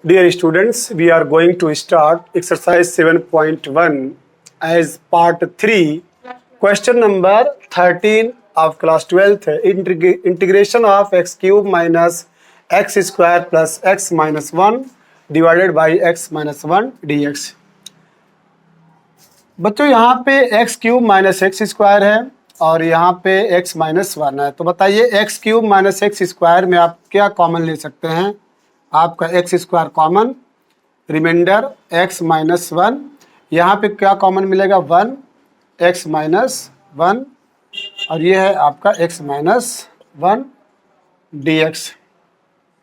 Dear students, we are going to start exercise 7.1 as part 3, question number 13 of class 12th, integration of x cube minus x square plus x minus 1 divided by x minus 1 dx। बच्चों यहाँ पे x cube minus x square है और यहाँ पे x minus 1 है, तो बताइए x cube minus x square में आप क्या कॉमन ले सकते हैं। आपका x square common, remainder x minus 1, यहाँ पे क्या कॉमन मिलेगा 1 एक्स माइनस 1 और ये है आपका x minus 1 d x.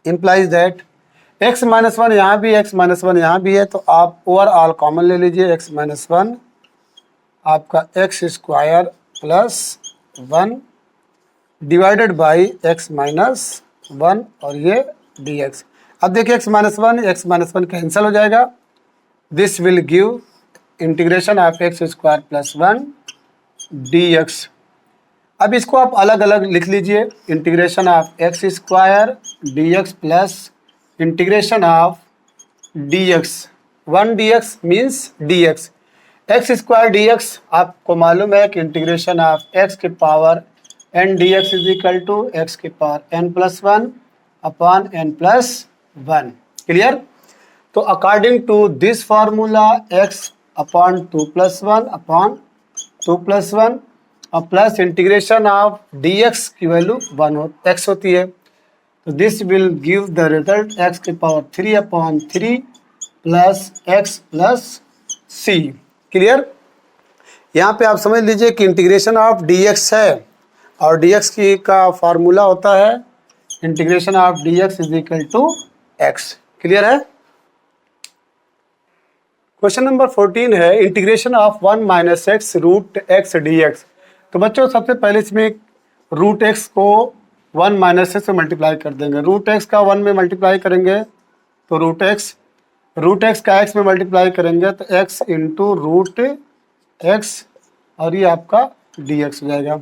Implies that x minus 1 यहाँ भी, एक्स माइनस 1 यहाँ भी है, तो आप ओवरऑल कॉमन ले लीजिए। एक्स माइनस 1 आपका x square plus 1 divided by x minus 1 और ये डी एक्स। अब देखिए एक्स माइनस 1 कैंसिल हो जाएगा। This will give integration of x square plus 1 d x. अब इसको आप अलग अलग लिख लीजिए, integration of x square d x plus integration of d x 1 d x means d x. X square d x आपको मालूम है कि इंटीग्रेशन ऑफ एक्स के power n d x is equal to x के power n plus 1 upon n plus 1। Clear? तो according to this formula x upon 2 plus 1 upon 2 plus 1 और plus integration of d x की value 1 x होती है, तो this will give the result x के power 3 upon 3 plus x plus C. Clear? यहाँ पे आप समझ लीजिए कि इंटीग्रेशन ऑफ डी एक्स है और डी एक्स की का फार्मूला होता है integration of d x is equal to x. Clear है? क्वेश्चन नंबर 14 है integration of 1 minus x root x d x. तो बच्चों सबसे पहले इसमें रूट एक्स को 1 माइनस एक्स से मल्टीप्लाई कर देंगे। रूट एक्स का 1 में मल्टीप्लाई करेंगे तो रूट एक्स का एक्स में मल्टीप्लाई करेंगे तो एक्स इंटू रूट एक्स और ये आपका डी एक्स हो जाएगा।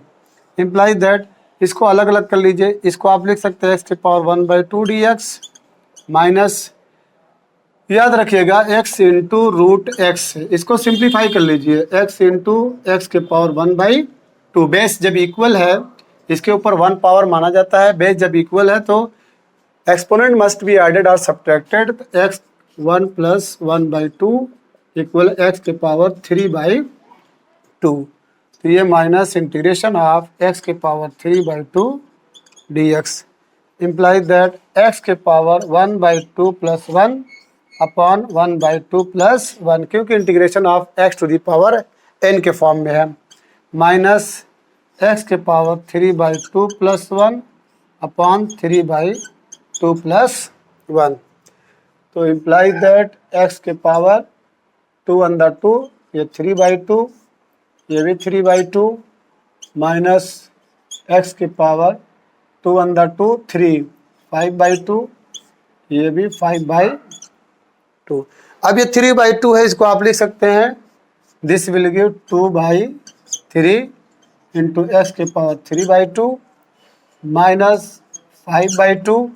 इम्प्लाई दैट इसको अलग अलग कर लीजिए। इसको आप लिख सकते हैं एक्स के पावर 1/2 डी एक्स माइनस, याद रखिएगा एक्स इंटू रूट एक्स। इसको सिंप्लीफाई कर लीजिए, एक्स इंटू एक्स के पावर 1/2। बेस जब इक्वल है इसके ऊपर 1 पावर माना जाता है। बेस जब इक्वल है तो एक्सपोनेंट मस्ट बी एडेड और subtracted. X 1 plus 1/2 equal x के पावर 3/2। तो ये माइनस इंटीग्रेशन ऑफ एक्स के power 3/2 d x. Imply that x के पावर 1/2 प्लस 1 अपॉन 1/2 प्लस 1, क्योंकि integration of x to the power n के form में है, माइनस एक्स के पावर 3/2 प्लस 1 अपॉन 3/2 प्लस 1। तो इम्प्लाई दैट एक्स के power 2/2 ये 3/2, ये भी 3/2 माइनस एक्स के पावर 2/2 3 5/2, ये भी 5/2। अब ये 3/2 है, इसको आप लिख सकते हैं this will give 2/3 into x के पावर 3/2 माइनस 5/2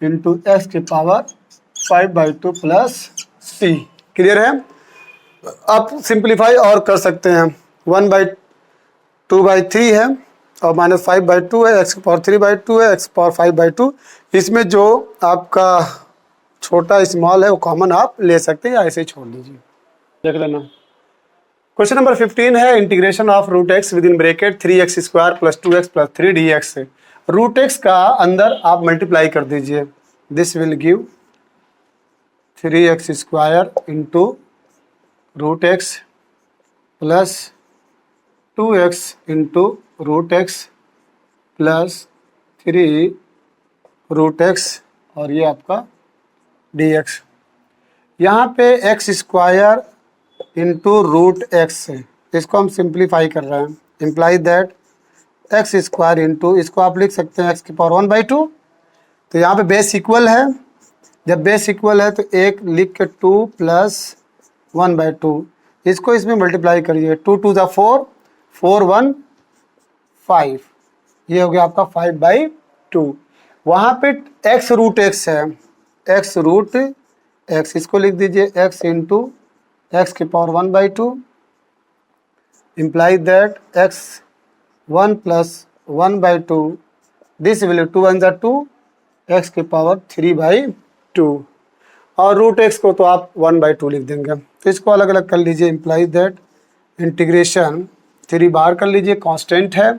इंटू एक्स के पावर 5/2 प्लस सी। क्लियर है? आप सिंप्लीफाई और कर सकते हैं, 1/2/3 है और माइनस 5/2 है, एक्स पावर 3/2 है, एक्स पावर 5/2। इसमें जो आपका छोटा स्मॉल है वो कॉमन आप ले सकते हैं या ऐसे ही छोड़ दीजिए, देख लेना। क्वेश्चन नंबर 15 है integration of root x within bracket 3x square plus 2x plus 3 d x. Root x का अंदर आप मल्टीप्लाई कर दीजिए। This will give 3x square into root x plus 2x into root x plus 3 root x और ये आपका d x. यहाँ पे x square into root x है, इसको हम सिंप्लीफाई कर रहे हैं। Imply that x square into, इसको आप लिख सकते हैं एक्स की पावर 1/2। तो यहाँ पे बेस इक्वल है, जब बेस इक्वल है तो एक लिख के 2 प्लस 1/2, इसको इसमें मल्टीप्लाई करिए। 2 2 ज़ा 4, 4 1 5, ये हो गया आपका 5/2। वहाँ पे एक्स रूट एक्स है, एक्स रूट एक्स, इसको लिख दीजिए एक्स इंटू एक्स की power 1/2 imply that x 1 plus 1/2 this value 2 1 2 x की पावर 3/2 और रूट एक्स को तो आप 1/2 लिख देंगे। तो इसको अलग अलग कर लीजिए, इम्प्लाई दैट इंटीग्रेशन 3 बाहर कर लीजिए, कांस्टेंट है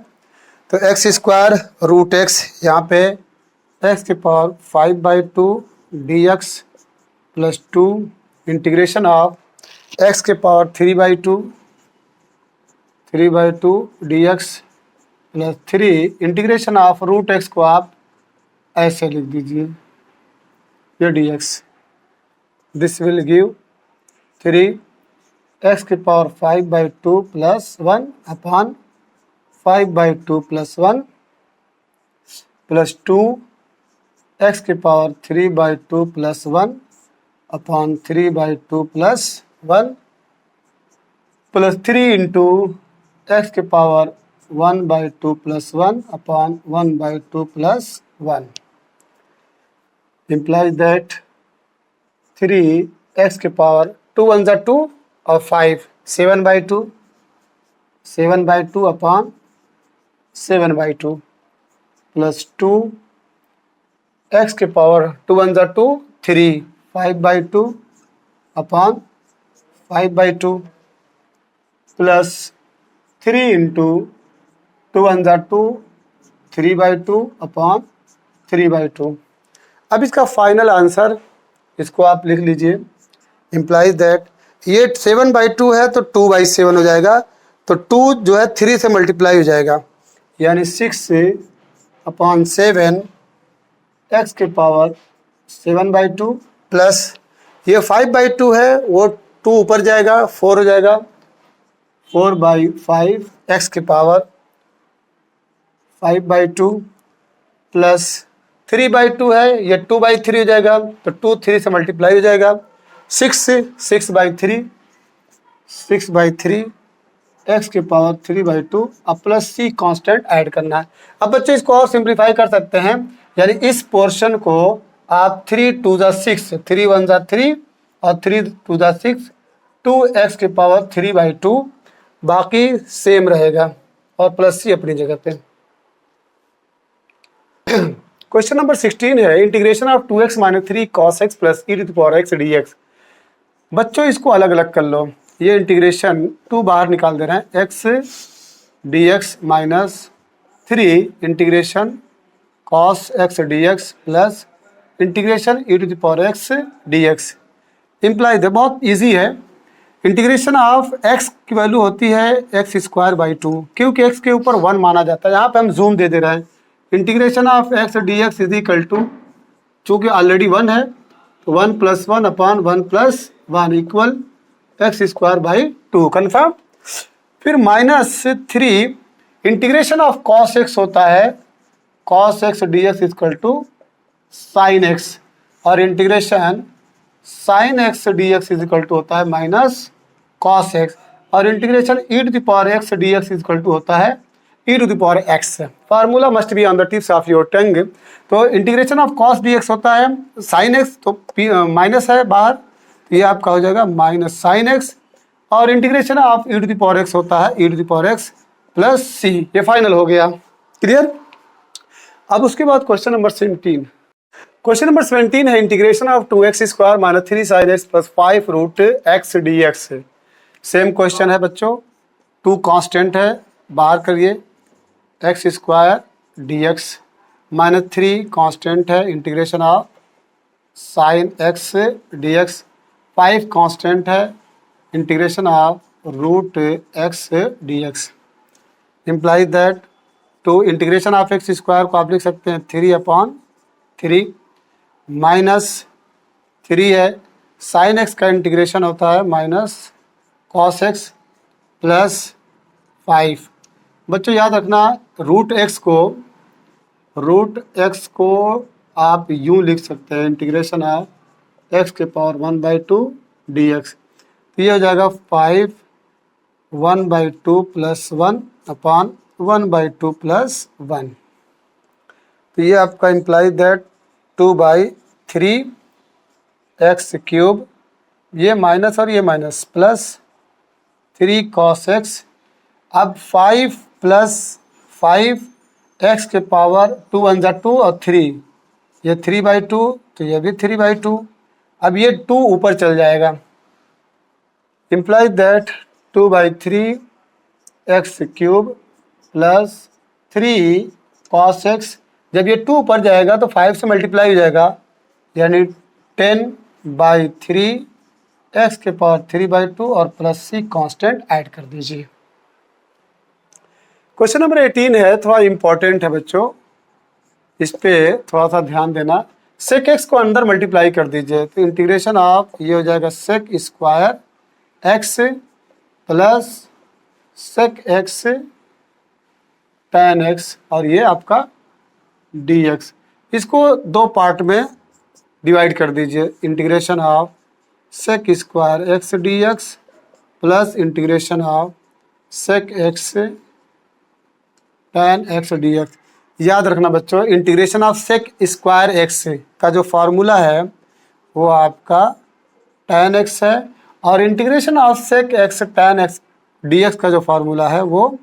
तो एक्स स्क्वायर रूट एक्स यहाँ पे एक्स की power 5/2 dx plus 2 integration of x के power 3/2 dx plus 3 integration of root x को आप ऐसे लिख दीजिए ये dx, this will give 3 x की power 5/2 plus 1 upon 5/2 plus 1 plus 2 x की power 3/2 plus 1 upon 3/2 plus 1 plus 3 into x की power 1/2 plus 1 upon 1/2 plus 1 implies that 3 x की पावर 2 1 2 और 5 7/2 अपॉन 7/2 प्लस 2 एक्स की power 2 1 2 3 5/2 upon 5/2 plus 3 into 2 1 2 3/2 upon 3/2। अब इसका final answer इसको आप लिख लीजिए, इम्प्लाइज दैट ये 7/2 है तो 2/7 हो जाएगा, तो 2 जो है 3 से मल्टीप्लाई हो जाएगा यानी 6/7 एक्स के पावर 7/2 प्लस ये 5/2 है वो 2 ऊपर जाएगा 4 हो जाएगा 4/5 एक्स के पावर 5/2 प्लस 3/2 है ये 2/3 हो जाएगा तो 2 3 से मल्टीप्लाई हो जाएगा 6/3 एक्स के पावर 3/2 अब प्लस सी कांस्टेंट ऐड करना है। अब बच्चों इसको और सिंप्लीफाई कर सकते हैं, यानी इस पोर्शन को आप 3 2 6 3 1 3 और 3 2 6 2 एक्स के पावर 3/2 बाकी सेम रहेगा और प्लस सी अपनी जगह पे। क्वेश्चन नंबर 16 है integration of 2x - 3 cos x plus e to the power x dx। बच्चों इसको अलग अलग कर लो, ये इंटीग्रेशन 2 बाहर निकाल दे रहे हैं x dx minus 3 integration cos x dx plus integration e to the power x dx imply दे बहुत इजी है। इंटीग्रेशन ऑफ x की वैल्यू होती है x² 2 क्योंकि x के ऊपर 1 माना जाता है, यहाँ पे हम जूम दे रहे हैं। Integration of x dx is equal to चूँकि ऑलरेडी 1 है तो 1 + 1 अपॉन 1 + 1 इक्वल x² 2 कन्फर्म। फिर -3 इंटीग्रेशन ऑफ cos x होता है cos x dx equal to sin x और integration sin x dx is equal to होता है -cos x और integration e to the power x dx is equal to होता है e to the power x। Formula must be on the tips of your tongue. तो integration of cos dx होता है sin x तो minus है बाहर तो ये आपका हो जाएगा -sin x और integration of e to the power x होता है e to the power x plus c। ये फाइनल हो गया, क्लियर। अब उसके बाद क्वेश्चन नंबर 17। क्वेश्चन नंबर 17 है integration of 2x² - 3 sin x plus 5 root x dx। Same question है बच्चों, 2 कांस्टेंट है बाहर करिए x² dx -3 कांस्टेंट है integration of sin x dx 5 constant है integration of root x dx imply that 2 integration of x² को आप लिख सकते हैं 3/3 -3 है sin x का इंटीग्रेशन होता है -cos x प्लस 5। बच्चों याद रखना रूट एक्स को आप यूँ लिख सकते हैं इंटीग्रेशन ऑफ x के पावर 1/2 dx तो ये हो जाएगा 5 1/2 प्लस 1 अपॉन 1/2 प्लस 1। तो ये आपका इम्प्लाई दैट 2/3 एक्स क्यूब, ये माइनस और ये माइनस, प्लस 3 cos x। अब 5 प्लस 5 एक्स के पावर 2 वन जा 2 और 3, ये 3/2, तो ये भी 3/2। अब ये 2 ऊपर चल जाएगा, imply that 2/3 x cube plus 3 cos x। जब ये 2 ऊपर जाएगा तो 5 से मल्टीप्लाई हो जाएगा, यानी 10/3 एक्स के पावर 3/2 और प्लस सी कांस्टेंट ऐड कर दीजिए। क्वेश्चन नंबर 18 है, थोड़ा इंपॉर्टेंट है बच्चों, इस पे थोड़ा सा ध्यान देना। सेक एक्स को अंदर मल्टीप्लाई कर दीजिए, तो इंटीग्रेशन ऑफ ये हो जाएगा sec square x plus sec x tan x, और ये आपका dx। इसको दो पार्ट में डिवाइड कर दीजिए, integration of sec square x dx plus integration of sec x tan x dx। याद रखना बच्चों, integration of sec square x का जो फार्मूला है वो आपका tan एक्स है, और integration of sec x tan x dx का जो फार्मूला है वो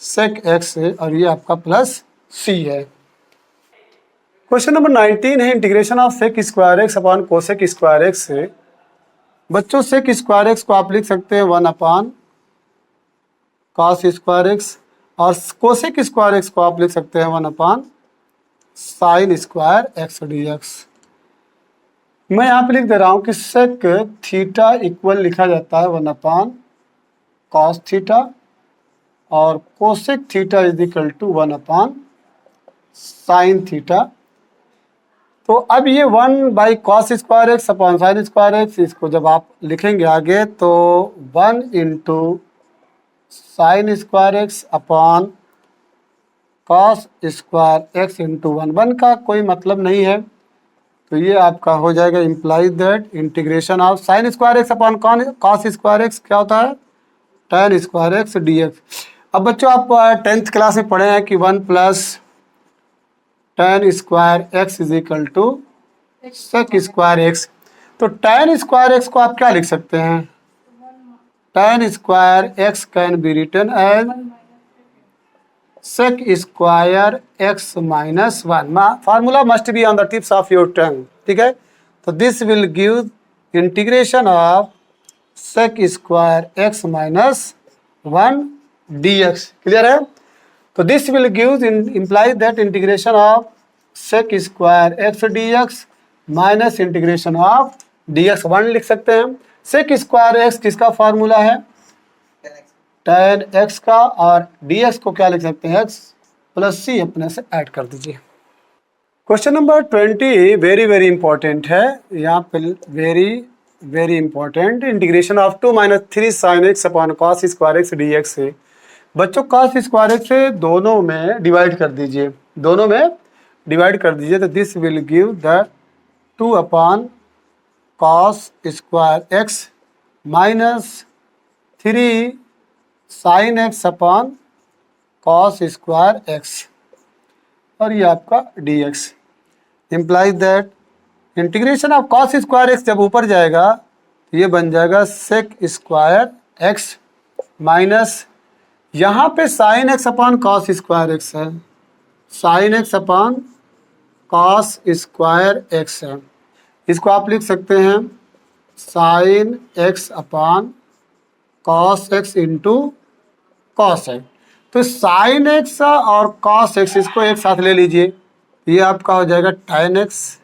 सेक एक्स है, और ये आपका प्लस सी है। क्वेश्चन नंबर 19 है, integration of sec square x upon cosec square x से। बच्चों सेक स्क्वायर एक्स को आप लिख सकते हैं 1 अपॉन कॉस स्क्वायर एक्स, और कोसेक स्क्वायर एक्स को आप लिख सकते हैं 1 upon sine square x dx। मैं यहाँ पे लिख दे रहा हूँ कि सेक थीटा इक्वल लिखा जाता है 1 अपॉन कॉस थीटा, और cosec theta is equal to 1 upon sine theta. तो अब ये 1 cos square x upon sine square x, इसको जब आप लिखेंगे आगे तो 1 into sine square x upon cos square x into 1 का कोई मतलब नहीं है, तो ये आपका हो जाएगा imply that integration of sine square x upon cos square x क्या होता है, tan स्क्वायर एक्स dx। अब बच्चों आप 10th क्लास में पढ़े हैं कि 1 plus tan square x is equal to sec square x. तो tan स्क्वायर एक्स को आप क्या लिख सकते हैं, tan square x can be written as sec square x minus 1। Formula must be on the tips of your tongue, ठीक है। तो this will give integration of sec square x minus 1 dx। Clear है। तो this will give imply that integration of sec square x dx minus integration of dx 1 लिख सकते हैं। सेक square x किसका formula है, tan x का, और dx को क्या लिख सकते हैं, x प्लस सी अपने से ऐड कर दीजिए। Question number 20 very very important है, यहाँ पे very very important. Integration of 2 - 3 sign x upon cos square x dx से। बच्चों कॉस स्क्वायर एक्स से दोनों में डिवाइड कर दीजिए, दोनों में डिवाइड कर दीजिए, तो this will give the 2 upon cos square x minus 3 sign x upon cos square x, और ये आपका dx। Imply that integration of cos square x जब ऊपर जाएगा तो ये बन जाएगा सेक स्क्वायर एक्स माइनस, यहाँ पे sine x upon cos square x है, sine x upon cos square x है, इसको आप लिख सकते हैं sine x upon cos x into cos x. तो साइन एक्स और कॉस एक्स इसको एक साथ ले लीजिए, ये आपका हो जाएगा tan एक्स,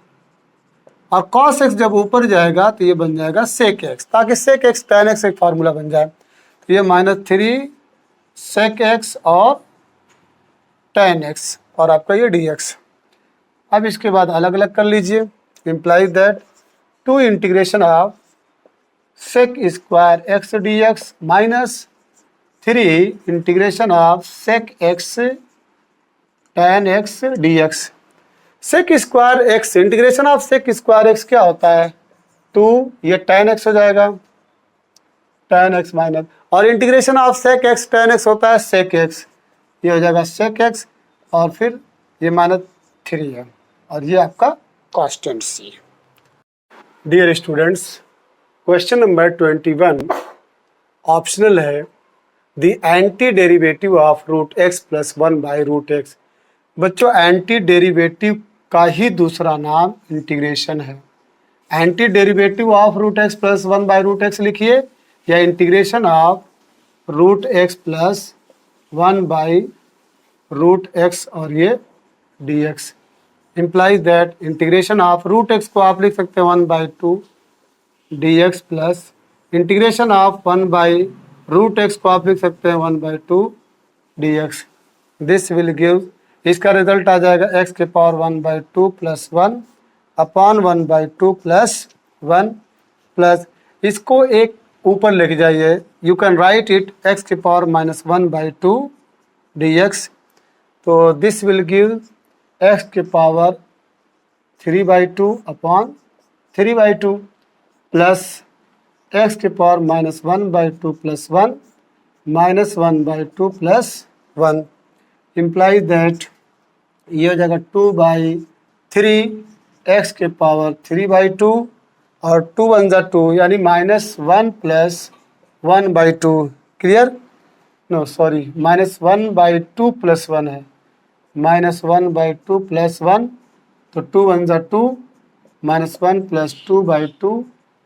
और कॉस एक्स जब ऊपर जाएगा तो ये बन जाएगा सेक एक्स, ताकि सेक एक्स tan एक्स एक फार्मूला बन जाए। तो ये -3 सेक एक्स और tan एक्स, और आपका ये dx। अब इसके बाद अलग अलग कर लीजिए, imply that 2 integration of sec square x dx minus 3 integration of sec x tan x dx। Sec square x, integration of sec square x क्या होता है, 2, ये tan एक्स हो जाएगा, tan एक्स माइनस, और integration of sec x tan x होता है सेक x, ये हो जाएगा सेक एक्स, और फिर ये -3 है, और ये आपका constant C. Dear students, question number 21 optional है। The anti derivative of root x plus 1 by root x. बच्चों, एंटी डेरिवेटिव का ही दूसरा नाम इंटीग्रेशन है। Anti derivative of root x plus 1 by root x लिखिए, या integration of root x plus 1 by root x और ये d x implies that integration of root x को आप लिख सकते हैं 1 by 2 d x plus integration of 1 by root x को आप लिख सकते हैं 1 by 2 d x. This will give, इसका रिजल्ट आ जाएगा एक्स के power 1 by 2 plus 1 upon 1 by 2 plus 1 plus, इसको एक ऊपर लेके जाइए, you can write it x के power minus 1 by 2 d x. तो दिस विल गिव एक्स के power 3 by 2 upon 3 by 2 plus x के power minus 1 by 2 plus 1 minus 1 by 2 plus 1 implies that ये हो जाएगा 2 बाई 3 एक्स के power 3 by 2 और 2 1 जा 2 यानी minus 1 plus 1 by 2। Clear? No sorry, minus 1 by 2 plus 1 है, माइनस 1 बाई 2 प्लस 1, तो 2 1 जा 2 माइनस 1 प्लस 2 बाई 2,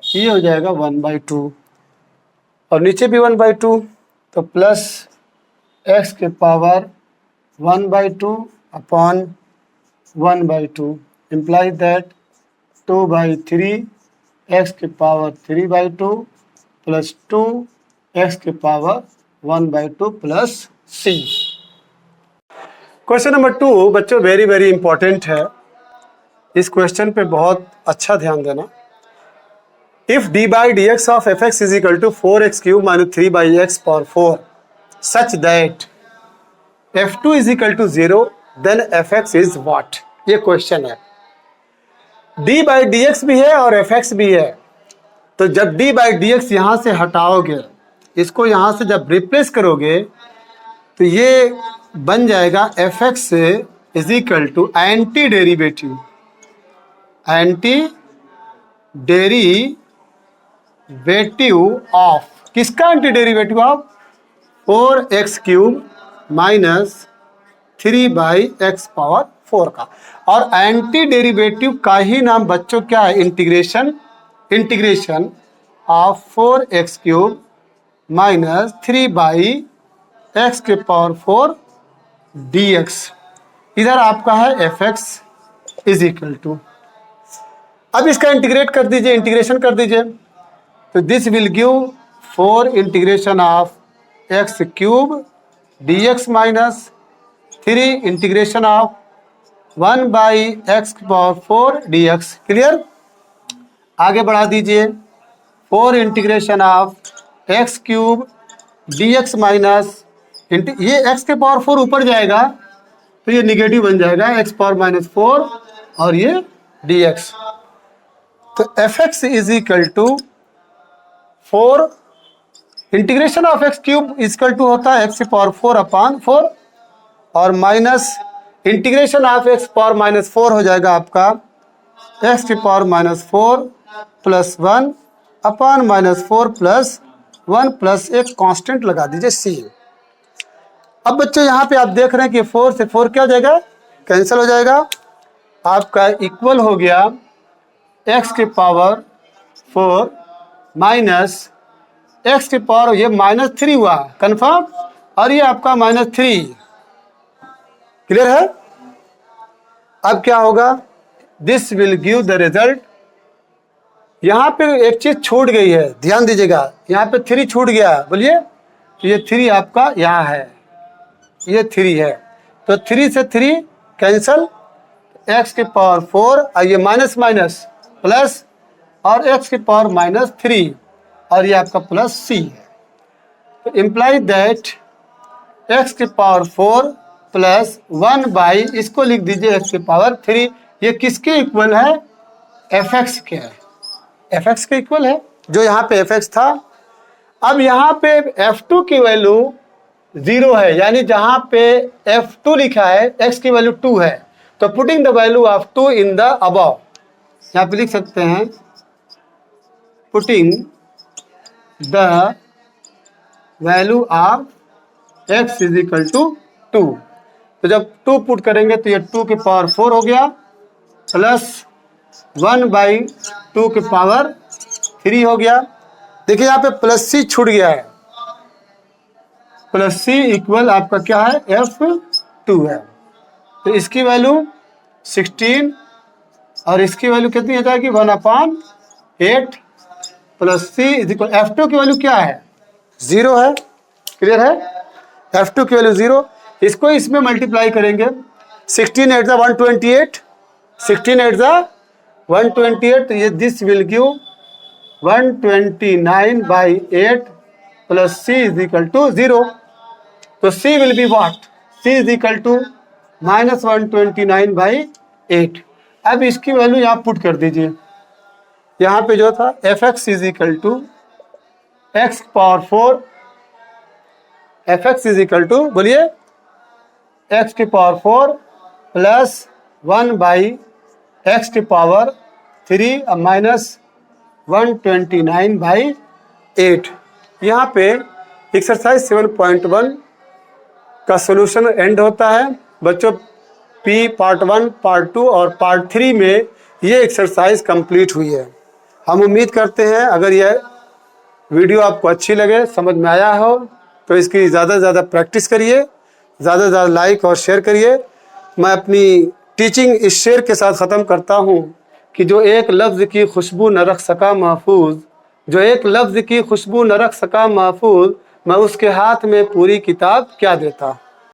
ये हो जाएगा 1 बाई 2 और नीचे भी 1 बाई 2, तो प्लस एक्स के power 1 by 2 upon 1 by 2 implies that 2 by 3 x के पावर 3 बाई 2 प्लस 2 एक्स के power 1 by 2 plus c. Question number 2 बच्चों वेरी वेरी इंपॉर्टेंट है, इस क्वेश्चन पे बहुत अच्छा ध्यान देना। If d by d x of f x is equal to 4x cube minus 3 by x power 4 such that f2 is equal to 0 then f x is what, ये question है। d by d x भी है और F x भी है, तो जब d by d x यहां से हटाओगे, इसको यहां से जब रिप्लेस करोगे, तो ये बन जाएगा F x is equal to anti derivative, anti derivative of किसका? Anti derivative of 4x cube minus 3 by x power 4 का। और एंटी डेरिवेटिव का ही नाम बच्चों क्या है? Integration, integration of 4x cube minus 3 by x के पावर 4 डी एक्स। इधर आपका है f x is equal to, अब इसका इंटीग्रेट कर दीजिए, इंटीग्रेशन कर दीजिए, तो this will give 4 integration of x cube d x minus 3 integration of 1 by x power 4 d x. Clear? आगे बढ़ा दीजिए, 4 integration of x cube d x minus, ये x के पावर 4 ऊपर जाएगा तो ये निगेटिव बन जाएगा, x पावर माइनस 4 और ये dx। तो f x is equal to 4 integration of x cube equal to होता है x की पावर 4 अपॉन 4 और minus integration of x power minus 4 हो जाएगा आपका x की power minus 4 plus 1 upon minus 4 plus 1 plus एक कांस्टेंट लगा दीजिए c। अब बच्चों यहाँ पे आप देख रहे हैं कि 4 से 4 क्या हो जाएगा? कैंसिल हो जाएगा, आपका इक्वल हो गया x के पावर 4 माइनस एक्स की पावर, ये माइनस 3 हुआ कंफर्म, और ये आपका माइनस 3। क्लियर है? अब क्या होगा? This will give the result. यहाँ पे एक चीज छूट गई है, ध्यान दीजिएगा, यहाँ पे 3 छूट गया, बोलिए, तो ये 3 आपका यहाँ है, ये 3 है, तो 3 से 3 कैंसल, एक्स की पावर 4 और ये माइनस माइनस प्लस और एक्स की पावर माइनस 3 और ये आपका प्लस सी है। तो इम्प्लाई दैट एक्स की पावर 4 प्लस 1 बाई, इसको लिख दीजिए एक्स की पावर 3, ये किसके इक्वल है? एफ एक्स के है, एफ एक्स के इक्वल है, जो यहाँ पे एफ एक्स था। अब यहाँ पे F2 की वैल्यू 0 है, यानी जहां पे F2 लिखा है x की वैल्यू 2 है, तो putting the value of 2 in the above, यहाँ पे लिख सकते हैं putting the value of x is equal to 2। तो जब 2 पुट करेंगे तो ये 2 की पावर 4 हो गया प्लस 1/2 की पावर 3 हो गया। देखिए यहाँ पे प्लस सी छूट गया है, प्लस सी इक्वल आपका क्या है F2 है। तो इसकी वैल्यू 16 और इसकी वैल्यू कितनी हो जाएगी 1/8 plus C is equal F2 की वैल्यू क्या है 0 है। क्लियर है, F2 की वैल्यू 0। इसको इसमें मल्टीप्लाई करेंगे 16 8 128, 16 8 128, ये this will give 129/8 plus C is equal to 0। तो C will be what, C is equal to -129/8। अब इसकी वैल्यू यहाँ पुट कर दीजिए। यहाँ पे जो था fx is equal to x पावर 4, fx इज इक्वल टू बोलिए x की पावर 4 प्लस 1/x की पावर 3 माइनस 129/8। यहाँ पे एक्सरसाइज 7.1 का सॉल्यूशन एंड होता है। बच्चों P पार्ट 1, पार्ट 2 और पार्ट 3 में ये एक्सरसाइज कंप्लीट हुई है। हम उम्मीद करते हैं अगर यह वीडियो आपको अच्छी लगे, समझ में आया हो, तो इसकी ज़्यादा से ज़्यादा प्रैक्टिस करिए, ज़्यादा से ज़्यादा लाइक और शेयर करिए। मैं अपनी टीचिंग इस शेर के साथ ख़त्म करता हूँ कि जो एक लफ्ज़ की खुशबू न रख सका महफूज, जो एक लफ्ज़ की खुशबू न रख सका महफूज, मैं उसके हाथ में पूरी किताब क्या देता।